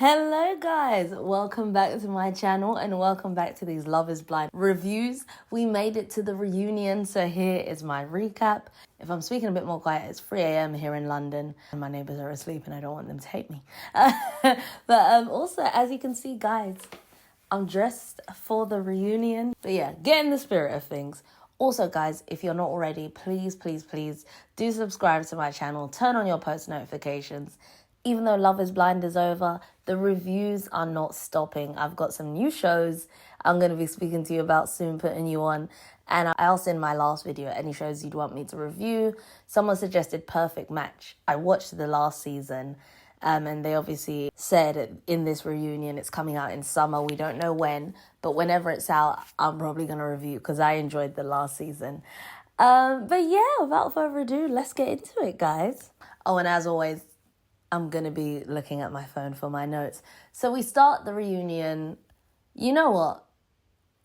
Hello guys, welcome back to my channel and welcome back to these Love is Blind reviews. We made it to the reunion, so here is my recap. If I'm speaking a bit more quiet, it's 3 a.m. here in London and my neighbours are asleep and I don't want them to hate me. But also, as you can see guys, I'm dressed for the reunion. But yeah, get in the spirit of things. Also guys, if you're not already, please do subscribe to my channel, turn on your post notifications. Even though Love is Blind is over, the reviews are not stopping. I've got some new shows I'm going to be speaking to you about soon, putting you on. And I asked in my last video any shows you'd want me to review. Someone suggested Perfect Match. I watched the last season and they obviously said in this reunion it's coming out in summer. We don't know when, but whenever it's out, I'm probably going to review because I enjoyed the last season. But yeah, without further ado, let's get into it, guys. Oh, and as always, I'm going to be looking at my phone for my notes. So we start the reunion. You know what?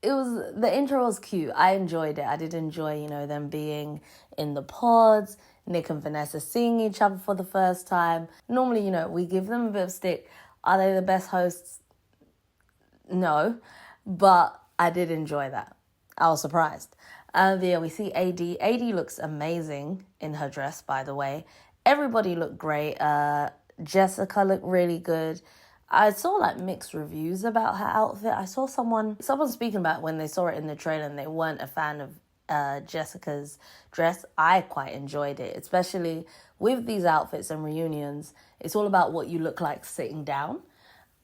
The intro was cute. I enjoyed it. I did enjoy, them being in the pods, Nick and Vanessa seeing each other for the first time. Normally, we give them a bit of stick. Are they the best hosts? No. But I did enjoy that. I was surprised. Yeah, we see AD. AD looks amazing in her dress, by the way. Everybody looked great. Jessica looked really good. I saw mixed reviews about her outfit. I saw someone speaking about when they saw it in the trailer and they weren't a fan of Jessica's dress. I quite enjoyed it, especially with these outfits and reunions. It's all about what you look like sitting down.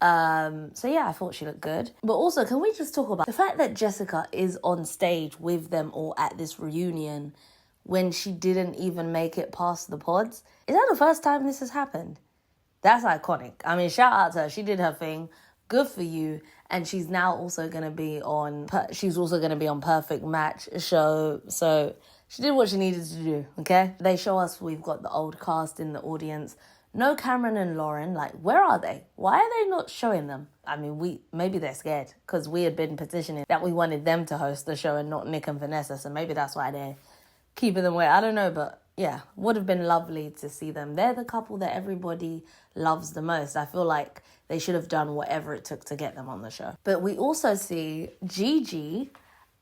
So yeah, I thought she looked good. But also, can we just talk about the fact that Jessica is on stage with them all at this reunion when she didn't even make it past the pods? Is that the first time this has happened? That's iconic. I mean, shout out to her. She did her thing. Good for you. And she's now also going to be on Perfect Match show. So she did what she needed to do, okay? They show us we've got the old cast in the audience. No Cameron and Lauren. Where are they? Why are they not showing them? I mean, maybe they're scared because we had been petitioning that we wanted them to host the show and not Nick and Vanessa. So maybe that's why they're keeping them away. I don't know, but yeah, would have been lovely to see them. They're the couple that everybody loves the most. I feel like they should have done whatever it took to get them on the show. But we also see Gigi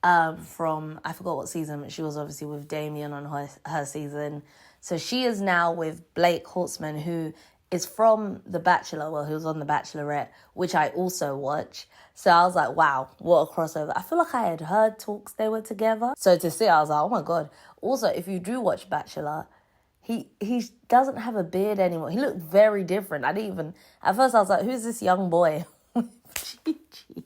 from, I forgot what season, but she was obviously with Damien on her season. So she is now with Blake Hortzman, who is from The Bachelor. Well, he was on The Bachelorette, which I also watch. So I was like, wow, what a crossover. I feel like I had heard talks they were together. So to see, I was like, oh my God. Also, if you do watch Bachelor, he doesn't have a beard anymore. He looked very different. At first I was like, who's this young boy with Gigi?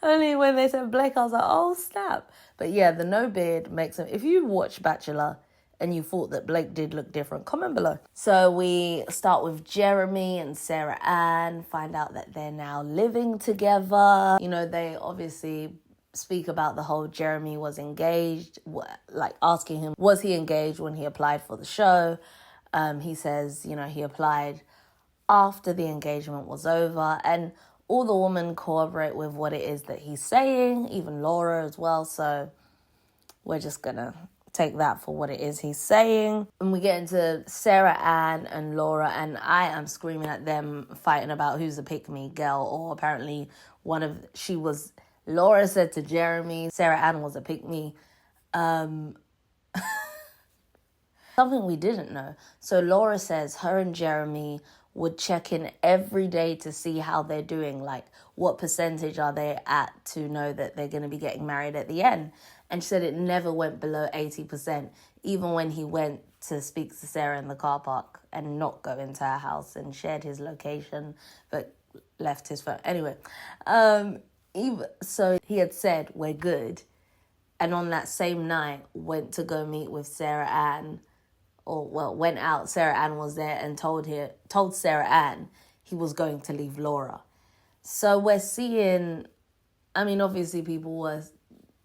Only when they said Blake, I was like, oh snap. But yeah, the no beard makes him, if you watch Bachelor and you thought that Blake did look different, comment below. So we start with Jeremy and Sarah Ann, find out that they're now living together. They obviously speak about the whole Jeremy was engaged, asking him, was he engaged when he applied for the show? He says, he applied after the engagement was over, and all the women corroborate with what it is that he's saying, even Laura as well. So we're just gonna take that for what it is he's saying. And we get into Sarah Ann and Laura, and I am screaming at them fighting about who's the pick-me girl, or apparently Laura said to Jeremy, Sarah Ann was a pick-me. Something we didn't know. So Laura says her and Jeremy would check in every day to see how they're doing, what percentage are they at to know that they're going to be getting married at the end. And she said it never went below 80%, even when he went to speak to Sarah in the car park and not go into her house and shared his location, but left his phone. Anyway, so he had said, we're good. And on that same night, went to go meet with Sarah Ann, went out. Sarah Ann was there and told Sarah Ann he was going to leave Laura. So we're seeing, obviously people were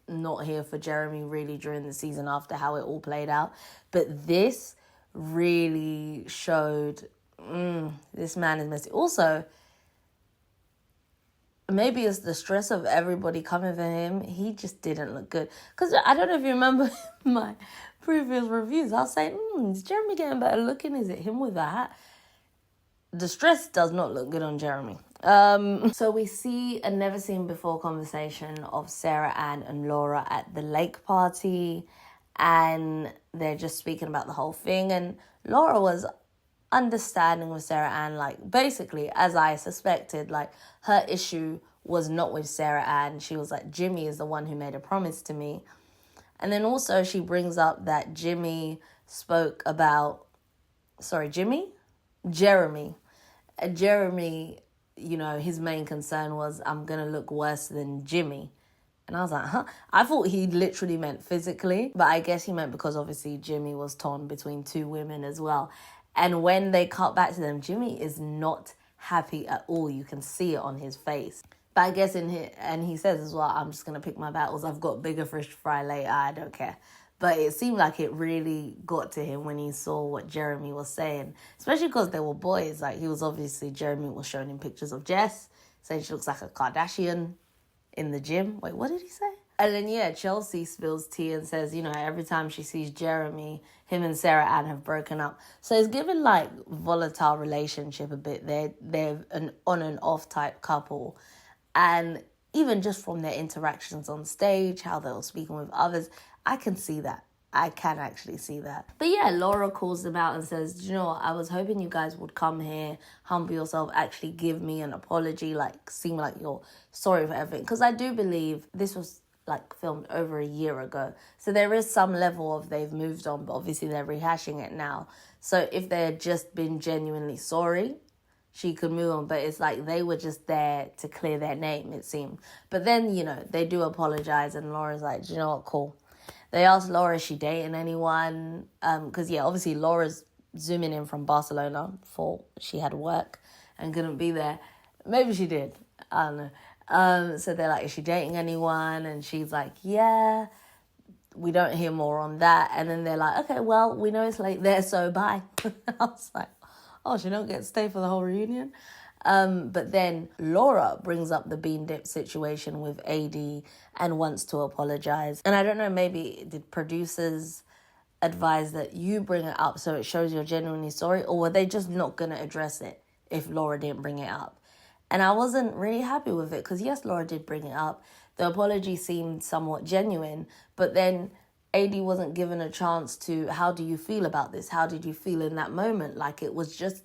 not here for Jeremy really during the season after how it all played out. But this really showed, this man is messy. Also, maybe it's the stress of everybody coming for him. He just didn't look good. Because I don't know if you remember my previous reviews. I was saying, is Jeremy getting better looking? Is it him with a hat? the stress does not look good on Jeremy. So we see a never seen before conversation of Sarah Ann and Laura at the lake party, and they're just speaking about the whole thing. And Laura was understanding with Sarah Ann, like basically, as I suspected, like her issue was not with Sarah Ann. She was like, Jimmy is the one who made a promise to me. And then also she brings up that Jeremy, you know, his main concern was, I'm going to look worse than Jimmy. And I was like, huh? I thought he literally meant physically, but I guess he meant because obviously Jimmy was torn between two women as well. And when they cut back to them, Jimmy is not happy at all. You can see it on his face. But I guess and he says as well, I'm just going to pick my battles. I've got bigger fish to fry later. I don't care. But it seemed like it really got to him when he saw what Jeremy was saying, especially because they were boys. Like, Jeremy was showing him pictures of Jess, saying she looks like a Kardashian in the gym. Wait, what did he say? And then, Chelsea spills tea and says, you know, every time she sees Jeremy, him and Sarah Ann have broken up. So it's given, like, volatile relationship a bit. They're an on and off type couple. And even just from their interactions on stage, how they were speaking with others, I can see that. I can actually see that. But Laura calls them out and says, you know what, I was hoping you guys would come here, humble yourself, actually give me an apology, like seem like you're sorry for everything. Because I do believe this was like filmed over a year ago. So there is some level of they've moved on, but obviously they're rehashing it now. So if they had just been genuinely sorry, she could move on. But it's like they were just there to clear their name, it seemed. But then, you know, they do apologize and Laura's like, you know what, cool. They asked Laura, is she dating anyone? Because, obviously Laura's zooming in from Barcelona for she had work and couldn't be there. Maybe she did. I don't know. So they're like, is she dating anyone? And she's like, yeah. We don't hear more on that. And then they're like, okay, well, we know it's late there, so bye. I was like, oh, she don't get to stay for the whole reunion? But then Laura brings up the bean dip situation with AD and wants to apologize. And I don't know, maybe did producers advise that you bring it up so it shows you're genuinely sorry, or were they just not going to address it if Laura didn't bring it up? And I wasn't really happy with it because, yes, Laura did bring it up. The apology seemed somewhat genuine, but then AD wasn't given a chance to, how do you feel about this? How did you feel in that moment? Like it was just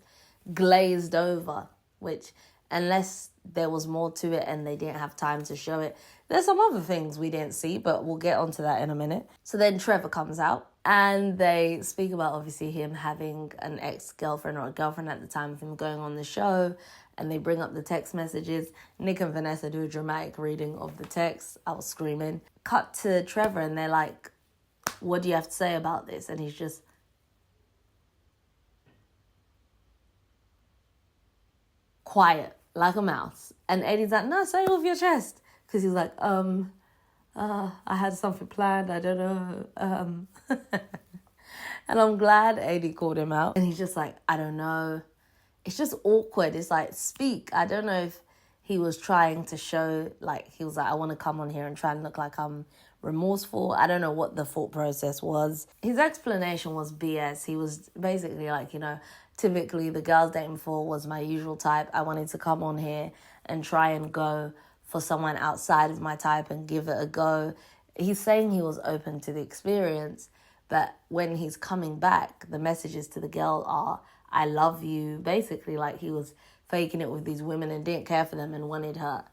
glazed over, which unless there was more to it and they didn't have time to show it, there's some other things we didn't see, but we'll get onto that in a minute. So then Trevor comes out and they speak about obviously him having an ex-girlfriend or a girlfriend at the time of him going on the show, and they bring up the text messages. Nick and Vanessa do a dramatic reading of the text. I was screaming. Cut to Trevor and they're like, what do you have to say about this? And he's just quiet like a mouse. And Eddie's like, no, say it with your chest. Because he's like, I had something planned. I don't know. And I'm glad Eddie called him out. And he's just like, I don't know. It's just awkward. It's like, speak. I don't know if he was trying to show, like, he was like, I want to come on here and try and look like I'm remorseful. I don't know what the thought process was. His explanation was BS. He was basically like, you know, typically the girls dating before was my usual type. I wanted to come on here and try and go for someone outside of my type and give it a go. He's saying he was open to the experience, but when he's coming back, the messages to the girl are, I love you. Basically, like he was faking it with these women and didn't care for them and wanted her.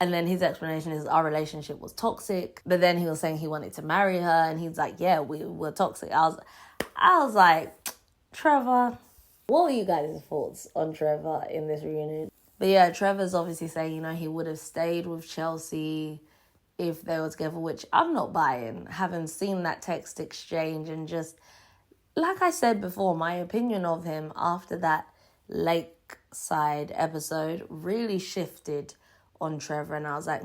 And then his explanation is our relationship was toxic. But then he was saying he wanted to marry her. And he's like, yeah, we were toxic. I was like, Trevor, what were you guys' thoughts on Trevor in this reunion? But yeah, Trevor's obviously saying, you know, he would have stayed with Chelsea if they were together, which I'm not buying. Having seen that text exchange and just, like I said before, my opinion of him after that Lakeside episode really shifted on Trevor, and I was like,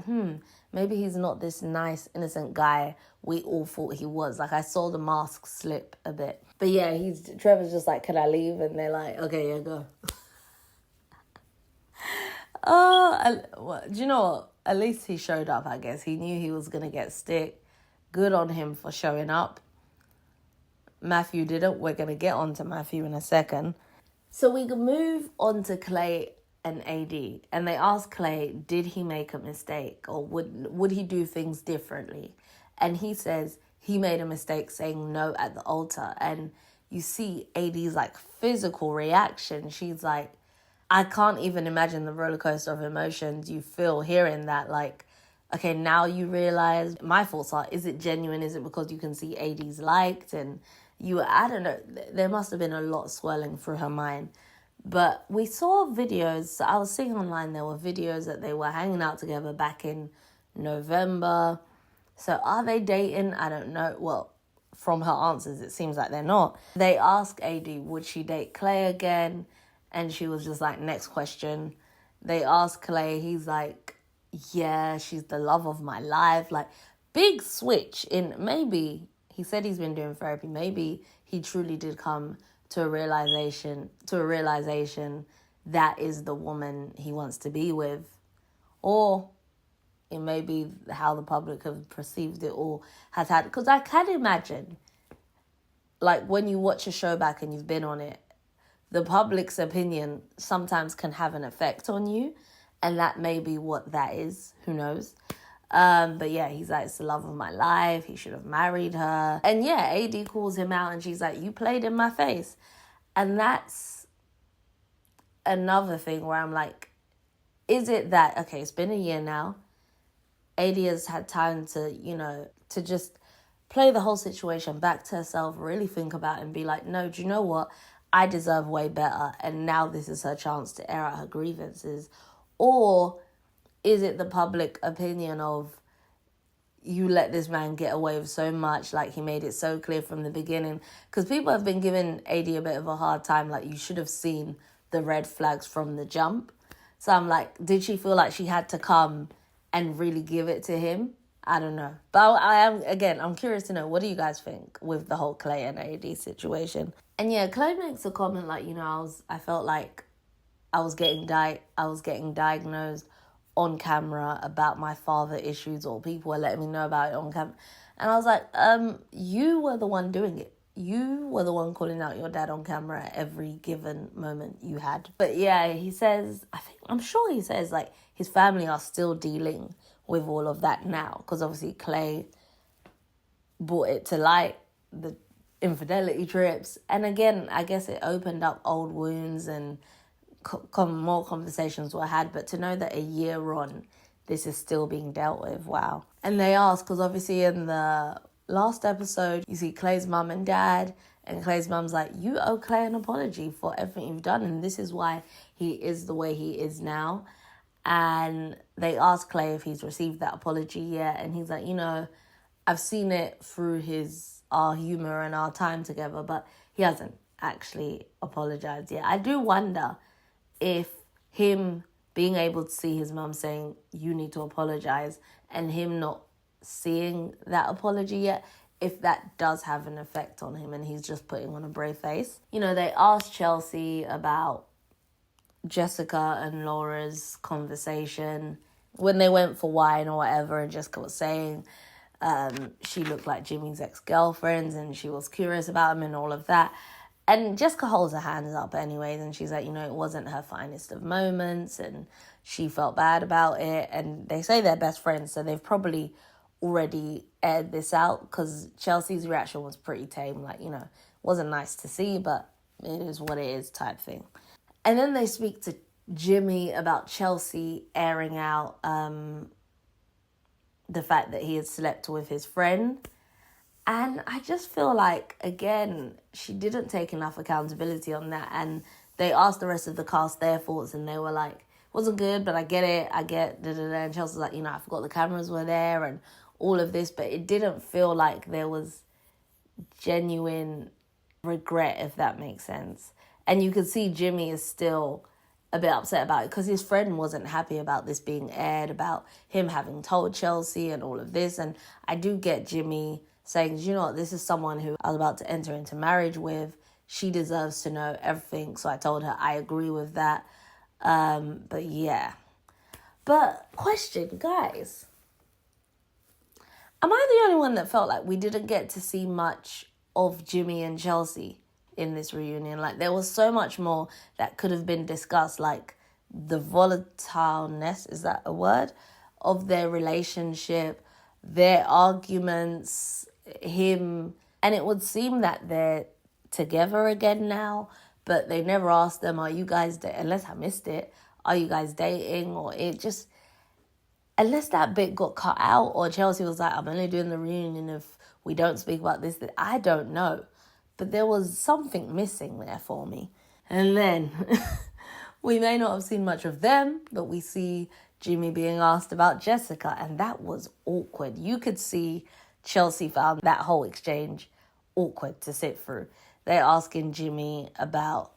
maybe he's not this nice, innocent guy we all thought he was. Like, I saw the mask slip a bit. But yeah, Trevor's just like, can I leave? And they're like, okay, yeah, go. Do you know what? At least he showed up, I guess. He knew he was going to get stick. Good on him for showing up. Matthew didn't. We're going to get on to Matthew in a second. So we can move on to Clay and AD, and they asked Clay, did he make a mistake, or would he do things differently? And he says he made a mistake saying no at the altar. And you see AD's like physical reaction. She's like, I can't even imagine the roller coaster of emotions you feel hearing that. Like, okay, now you realize. My thoughts are, is it genuine? Is it because you can see AD's liked? And I don't know, there must have been a lot swirling through her mind. But we saw videos, I was seeing online, there were videos that they were hanging out together back in November. So are they dating? I don't know. Well, from her answers, it seems like they're not. They asked AD, would she date Clay again? And she was just like, next question. They asked Clay, he's like, yeah, she's the love of my life. Like, big switch in, maybe, he said he's been doing therapy. Maybe he truly did come to a realization that is the woman he wants to be with. Or it may be how the public have perceived it or has had, because I can imagine, like, when you watch a show back and you've been on it, the public's opinion sometimes can have an effect on you, and that may be what that is. Who knows? But yeah, he's like, it's the love of my life. He should have married her. And yeah, AD calls him out and she's like, you played in my face. And that's another thing where I'm like, is it that, okay, it's been a year now. AD has had time to, to just play the whole situation back to herself, really think about it and be like, no, do you know what? I deserve way better. And now this is her chance to air out her grievances. Or is it the public opinion of, you let this man get away with so much, like he made it so clear from the beginning? Because people have been giving AD a bit of a hard time, like you should have seen the red flags from the jump. So I'm like, did she feel like she had to come and really give it to him? I don't know. But I'm curious to know, what do you guys think with the whole Clay and AD situation? And yeah, Clay makes a comment like, I felt like I was getting diagnosed on camera about my father issues, or people were letting me know about it on camera. And I was like, you were the one doing it. You were the one calling out your dad on camera at every given moment you had. But yeah, he says, I'm sure he says like his family are still dealing with all of that now. Because obviously Clay brought it to light, the infidelity trips. And again, I guess it opened up old wounds and more conversations were had. But to know that a year on, this is still being dealt with, wow. And they asked, because obviously in the last episode, you see Clay's mum and dad, and Clay's mum's like, you owe Clay an apology for everything you've done, and this is why he is the way he is now. And they asked Clay if he's received that apology yet, and he's like, I've seen it through our humor and our time together, but he hasn't actually apologized yet. I do wonder if him being able to see his mum saying, you need to apologize, and him not seeing that apology yet, if that does have an effect on him and he's just putting on a brave face. They asked Chelsea about Jessica and Laura's conversation when they went for wine or whatever, and Jessica was saying she looked like Jimmy's ex-girlfriends and she was curious about him and all of that. And Jessica holds her hands up anyways, and she's like, it wasn't her finest of moments, and she felt bad about it. And they say they're best friends, so they've probably already aired this out, because Chelsea's reaction was pretty tame. Like, wasn't nice to see, but it is what it is type thing. And then they speak to Jimmy about Chelsea airing out the fact that he had slept with his friend. And I just feel like, again, she didn't take enough accountability on that. And they asked the rest of the cast their thoughts, and they were like, wasn't good, but I get it. And Chelsea's like, I forgot the cameras were there and all of this. But it didn't feel like there was genuine regret, if that makes sense. And you could see Jimmy is still a bit upset about it, because his friend wasn't happy about this being aired, about him having told Chelsea and all of this. And I do get Jimmy saying, this is someone who I was about to enter into marriage with. She deserves to know everything. So I told her I agree with that. But yeah. But question, guys. Am I the only one that felt like we didn't get to see much of Jimmy and Chelsea in this reunion. Like, there was so much more that could have been discussed, like the volatileness, is that a word, of their relationship, their arguments, him. And it would seem that they're together again now, but they never asked them, are you guys unless I missed it, are you guys dating? Or it just, unless that bit got cut out, or Chelsea was like, I'm only doing the reunion if we don't speak about this. I don't know. But there was something missing there for me. And then we may not have seen much of them, but we see Jimmy being asked about Jessica, and that was awkward. You could see Chelsea found that whole exchange awkward to sit through. They're asking Jimmy about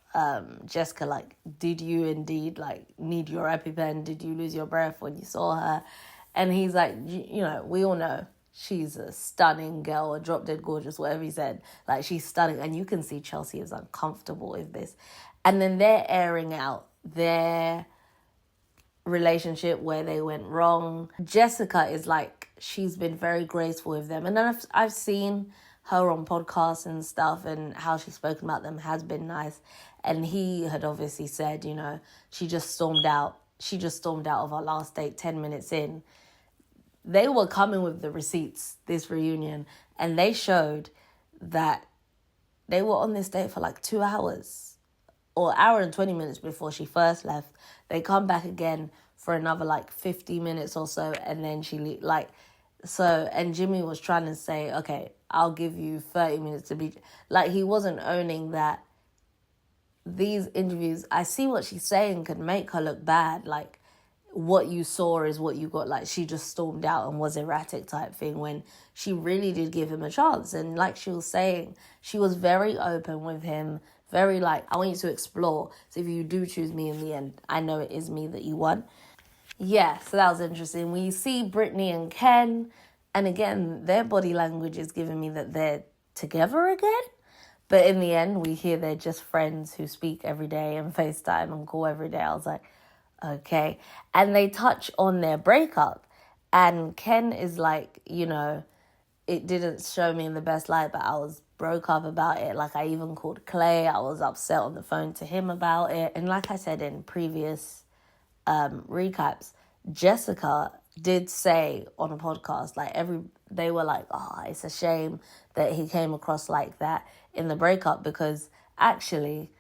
Jessica, like, did you indeed, like, need your EpiPen? Did you lose your breath when you saw her? And he's like, you know, we all know she's a stunning girl, a drop dead gorgeous, whatever he said. Like, she's stunning. And you can see Chelsea is uncomfortable with this. And then they're airing out their relationship where they went wrong. Jessica is like, she's been very graceful with them. And then I've seen her on podcasts and stuff, and how she's spoken about them has been nice. And he had obviously said, you know, she just stormed out of our last date 10 minutes in. They were coming with the receipts, this reunion, and they showed that they were on this date for like 2 hours or hour and 20 minutes before she first left. They come back again for another like 50 minutes or so, and then and Jimmy was trying to say, okay, I'll give you 30 minutes to be, like, he wasn't owning that these interviews, I see what she's saying could make her look bad. Like, what you saw is what you got. Like, she just stormed out and was erratic type thing, when she really did give him a chance. And like she was saying, she was very open with him, very like, I want you to explore. So if you do choose me in the end, I know it is me that you want. Yeah, so that was interesting. We see Brittany and Ken, and again, their body language is giving me that they're together again. But in the end, we hear they're just friends who speak every day and FaceTime and call every day. I was like, okay. And they touch on their breakup. And Ken is like, you know, it didn't show me in the best light, but I was broke up about it. Like, I even called Clay. I was upset on the phone to him about it. And like I said in previous recaps, Jessica did say on a podcast, like, they were like, oh, it's a shame that he came across like that in the breakup, because actually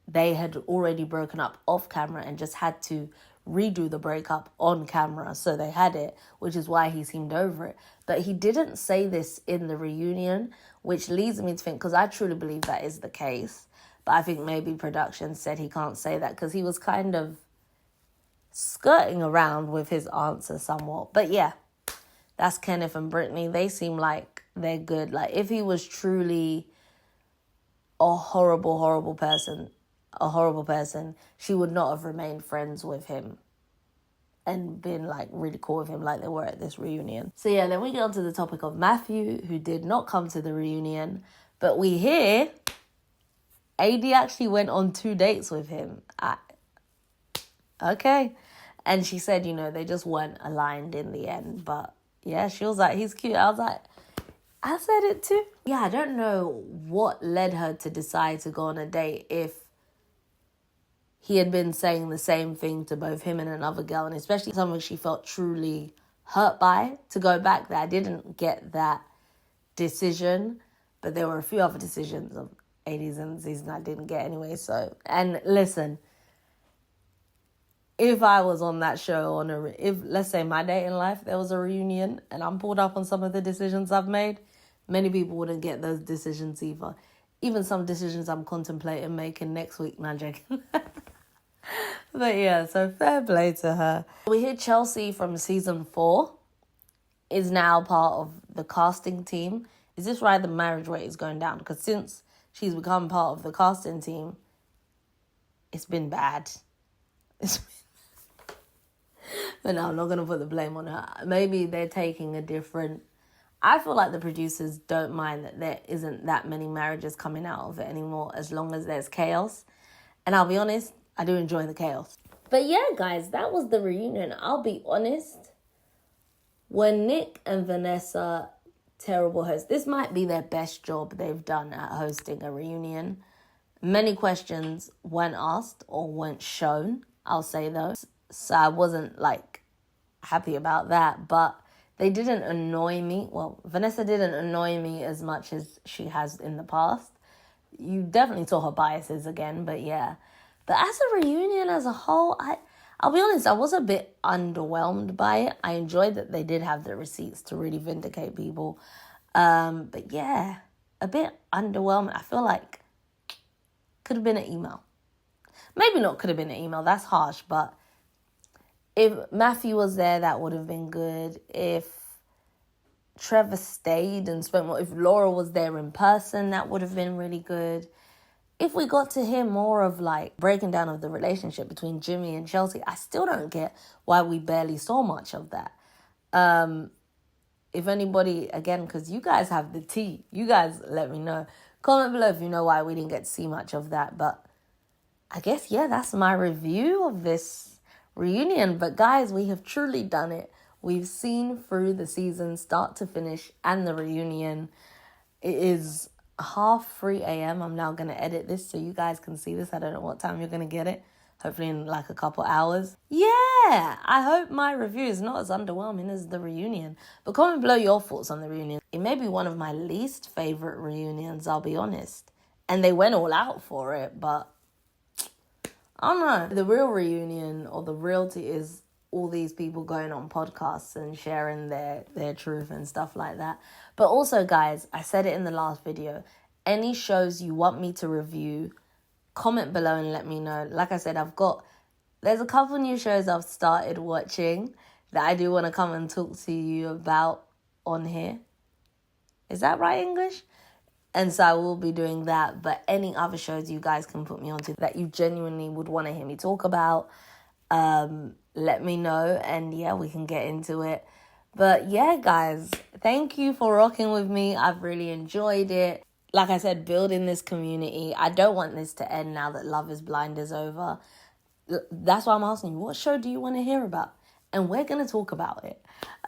they had already broken up off camera and just had to redo the breakup on camera. So they had it, which is why he seemed over it. But he didn't say this in the reunion, which leads me to think, because I truly believe that is the case. But I think maybe production said he can't say that because he was kind of skirting around with his answer somewhat. But yeah, that's Kenneth and Brittany. They seem like they're good. Like, if he was truly a horrible person, she would not have remained friends with him and been like really cool with him like they were at this reunion. So yeah, then we get onto the topic of Matthew, who did not come to the reunion, but we hear AD actually went on 2 dates with him. Okay. And she said, you know, they just weren't aligned in the end. But yeah, she was like, he's cute. I was like, I said it too. Yeah, I don't know what led her to decide to go on a date if he had been saying the same thing to both him and another girl, and especially something she felt truly hurt by, to go back there. I didn't get that decision, but there were a few other decisions of 80s and season I didn't get anyway. So, and listen, if I was on that show, if, let's say, my day in life, there was a reunion and I'm pulled up on some of the decisions I've made, many people wouldn't get those decisions either. Even some decisions I'm contemplating making next week. No, I'm joking. But yeah, so fair play to her. We hear Chelsea from season 4 is now part of the casting team. Is this right? The marriage rate is going down, because since she's become part of the casting team, it's been bad. But no, I'm not going to put the blame on her. Maybe they're taking a different... I feel like the producers don't mind that there isn't that many marriages coming out of it anymore, as long as there's chaos. And I'll be honest, I do enjoy the chaos. But yeah, guys, that was the reunion. I'll be honest. When Nick and Vanessa, terrible hosts, this might be their best job they've done at hosting a reunion. Many questions weren't asked or weren't shown, I'll say those. So I wasn't like happy about that, but they didn't annoy me. Well, Vanessa didn't annoy me as much as she has in the past. You definitely saw her biases again, but yeah. But as a reunion as a whole, I'll be honest, I was a bit underwhelmed by it. I enjoyed that they did have the receipts to really vindicate people. But yeah, a bit underwhelmed. I feel like could have been an email. Maybe not could have been an email. That's harsh, but if Matthew was there, that would have been good. If Trevor stayed and spent more, if Laura was there in person, that would have been really good. If we got to hear more of like breaking down of the relationship between Jimmy and Chelsea, I still don't get why we barely saw much of that. If anybody, again, because you guys have the tea, you guys let me know. Comment below if you know why we didn't get to see much of that. But I guess, yeah, that's my review of this reunion. But guys, we have truly done it. We've seen through the season start to finish and the reunion. It is 3:30 a.m. I'm now going to edit this so you guys can see this. I don't know what time you're going to get it. Hopefully in like a couple hours. Yeah, I hope my review is not as underwhelming as the reunion. But comment below your thoughts on the reunion. It may be one of my least favorite reunions, I'll be honest. And they went all out for it, but I don't know. The real reunion or the reality is all these people going on podcasts and sharing their truth and stuff like that. But also, guys, I said it in the last video, any shows you want me to review, comment below and let me know. Like I said, there's a couple new shows I've started watching that I do want to come and talk to you about on here. Is that right, English? And so I will be doing that. But any other shows you guys can put me onto that you genuinely would want to hear me talk about, let me know. And yeah, we can get into it. But yeah, guys, thank you for rocking with me. I've really enjoyed it. Like I said, building this community. I don't want this to end now that Love is Blind is over. That's why I'm asking you, what show do you want to hear about? And we're going to talk about it.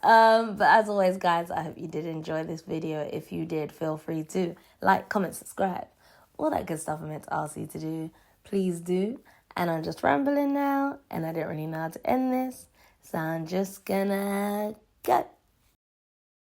But as always, guys, I hope you did enjoy this video. If you did, feel free to like, comment, subscribe. All that good stuff I meant to ask you to do. Please do. And I'm just rambling now. And I don't really know how to end this. So I'm just going to go.